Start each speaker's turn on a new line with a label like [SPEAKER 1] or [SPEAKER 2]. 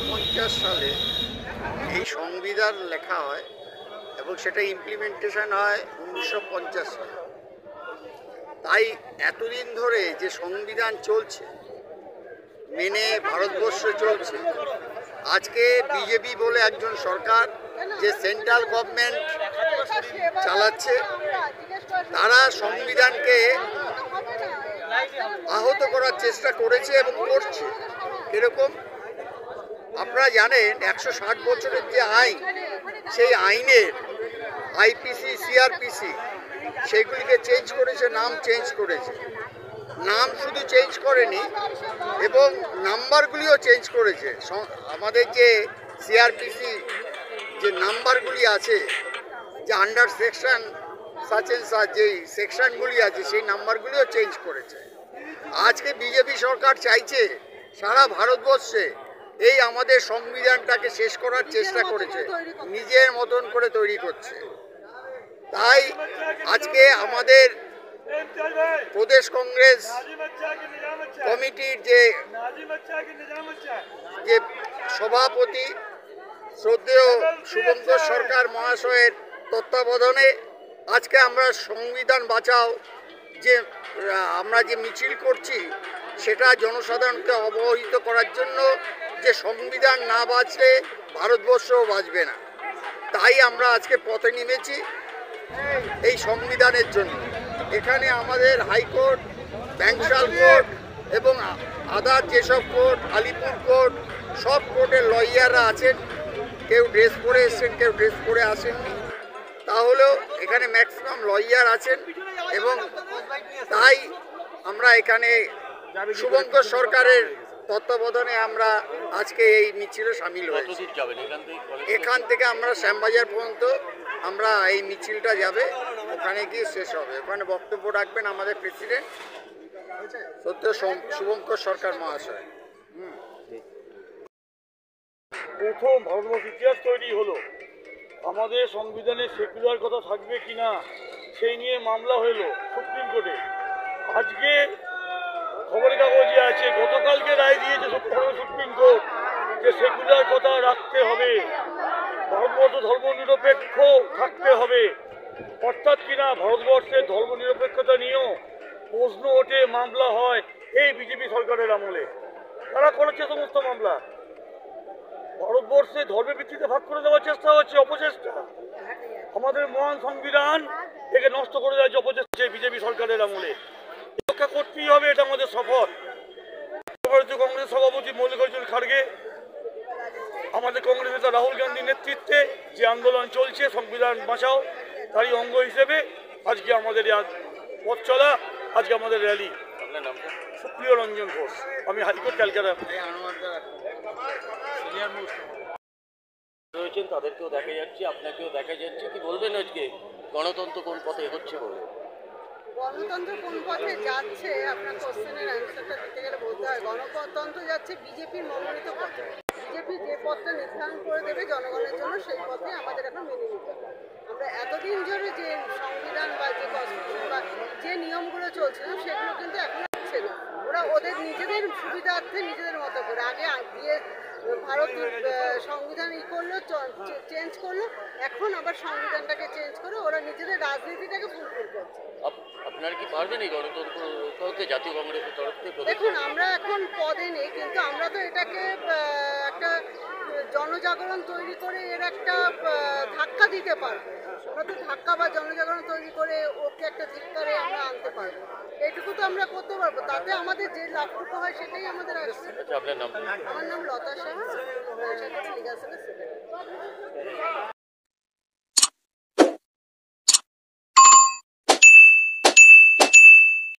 [SPEAKER 1] 1949 সালে এই সংবিধান লেখা হয় এবং সেটা ইমপ্লিমেন্টেশন হয় 1950 সালে। তাই এতদিন ধরে যে সংবিধান চলছে মেনে ভারতবর্ষ চলছে, আজকে বিজেপি বলে একজন সরকার যে সেন্ট্রাল গভর্নমেন্ট চালাচ্ছে, তারা সংবিধানকে আহত করার চেষ্টা করেছে এবং করছে। এরকম আপনারা জানেন 160 বছরের যে আইন, সেই আইনের আইপিসি, সিআরপিসি সেগুলিকে চেঞ্জ করেছে, নাম চেঞ্জ করেছে। নাম শুধু চেঞ্জ করেনি এবং নাম্বারগুলিও চেঞ্জ করেছে। আমাদের যে সিআরপিসি যে নাম্বারগুলি আছে, যে under section such and such যেই সেকশনগুলি আছে, সেই নাম্বারগুলিও চেঞ্জ করেছে। আজকে বিজেপি সরকার চাইছে সারা ভারতবর্ষে এই আমাদের সংবিধানটাকে শেষ করার চেষ্টা করেছে, নিজের মতন করে তৈরি করছে। তাই আজকে আমাদের প্রদেশ কংগ্রেস কমিটির যে সভাপতি শ্রদ্ধেয় শুভঙ্কর সরকার মহাশয়ের তত্ত্বাবধানে আজকে আমরা সংবিধান বাঁচাও যে আমরা যে মিছিল করছি, সেটা জনসাধারণকে অবহিত করার জন্য যে সংবিধান না বাঁচলে ভারতবর্ষও বাঁচবে না। তাই আমরা আজকে পথে নেমেছি এই সংবিধানের জন্য। এখানে আমাদের হাইকোর্ট, ব্যাংশাল কোর্ট এবং আদার যেসব কোর্ট, আলিপুর কোর্ট, সব কোর্টের লয়াররা আছেন। কেউ ড্রেস পরে এসছেন, কেউ ড্রেস পরে আসেননি, তাহলেও এখানে ম্যাক্সিমাম লয়ার আছেন। এবং তাই আমরা এখানে শুভঙ্কর সরকারের তত্ত্বাবধানে আমরা আজকে এই মিছিলে সামিল হয়েছি। এখান থেকে আমরা শ্যামবাজার পর্যন্ত আমরা এই মিছিলটা যাবে, ওখানে গিয়ে শেষ হবে। ওখানে বক্তব্য রাখবেন আমাদের প্রেসিডেন্ট সত্য শুভঙ্কর সরকার মহাশয়।
[SPEAKER 2] প্রথম ভারতবর্ষ ইতিহাস তৈরি হলো, আমাদের সংবিধানে সেকুলার কথা থাকবে কিনা সেই নিয়ে মামলা হলো সুপ্রিম কোর্টে। আজকে খবরের কাগজে আছে, গতকালকে রায় দিয়েছে সুপ্রিম কোর্ট যে সেকুলার কথা রাখতে হবে, ভারতবর্ষ ধর্মনিরপেক্ষ থাকতে হবে। অর্থাৎ কিনা ভারতবর্ষের ধর্মনিরপেক্ষতা নিয়েও প্রশ্ন ওঠে, মামলা হয় এই বিজেপি সরকারের আমলে। তারা করেছে সমস্ত মামলা। ভারতবর্ষে ধর্মের ভিত্তিতে ভাগ করে দেওয়ার চেষ্টা হচ্ছে, অপচেষ্টা। আমাদের মহান সংবিধান থেকে নষ্ট করে দেওয়া হচ্ছে অপচেষ্টা বিজেপি সরকারের আমলে। রক্ষা করতেই হবে, এটা আমাদের শপথ। ভারতীয় কংগ্রেস সভাপতি মল্লিকার্জুন খাড়গে, আমাদের কংগ্রেস নেতা রাহুল গান্ধীর নেতৃত্বে যে আন্দোলন চলছে সংবিধান বাঁচাও, তারই অঙ্গ হিসেবে আজকে আমাদের পথ চলা, আজকে আমাদের র্যালি। সুপ্রিয় রঞ্জন ঘোষ, আমি হাইকোর্ট ক্যালকাটা।
[SPEAKER 3] রয়েছেন তাদেরকেও দেখা যাচ্ছে, আপনাকেও দেখা যাচ্ছে। কি বলবেন আজকে গণতন্ত্র কোন পথে এগোচ্ছে বলে?
[SPEAKER 4] গণতন্ত্র কোন পথে যাচ্ছে, আপনার কোশ্চেনের অ্যান্সারটা দিতে গেলে বলতে হয় গণতন্ত্র যাচ্ছে বিজেপির মনোনীত পথে। বিজেপি যে পথটা নির্ধারণ করে দেবে জনগণের জন্য, সেই পথে আমাদের এখন মেনে নিতে হবে। আমরা এতদিন ধরে যে সংবিধান বা যে কনস্টিটিউশন বা যে নিয়মগুলো চলছিল, সেগুলো কিন্তু এখন হচ্ছে না। ওরা ওদের নিজেদের সুবিধার্থে নিজেদের মতো করে আগে দিয়ে ভারতের সংবিধান করলো, চেঞ্জ করলো, এখন আবার সংবিধানটাকে চেঞ্জ করে ওরা নিজেদের রাজনীতিটাকে ফুলফিল করছে।
[SPEAKER 3] আপনারা কি পারবেন এই গণতন্ত্র জাতীয় কংগ্রেসের তরফ থেকে?
[SPEAKER 4] দেখুন, আমরা এখন পদে নেই, কিন্তু আমরা তো এটাকে একটা জনজাগরণ তৈরি করে এর একটা ধাক্কা দিতে পারবো। আমরা তো ধাক্কা বা জনজাগরণ তৈরি করে ওকে একটা ধিক্কারে আমরা আনতে পারবো, এইটুকু তো আমরা করতে পারবো। তাতে আমাদের যে লাভটুকু হয় সেটাই আমাদের আসবে।
[SPEAKER 3] আপনার নাম?
[SPEAKER 4] আমার নাম লতা সাহা, লিগাল সেলের সেক্রেটারি।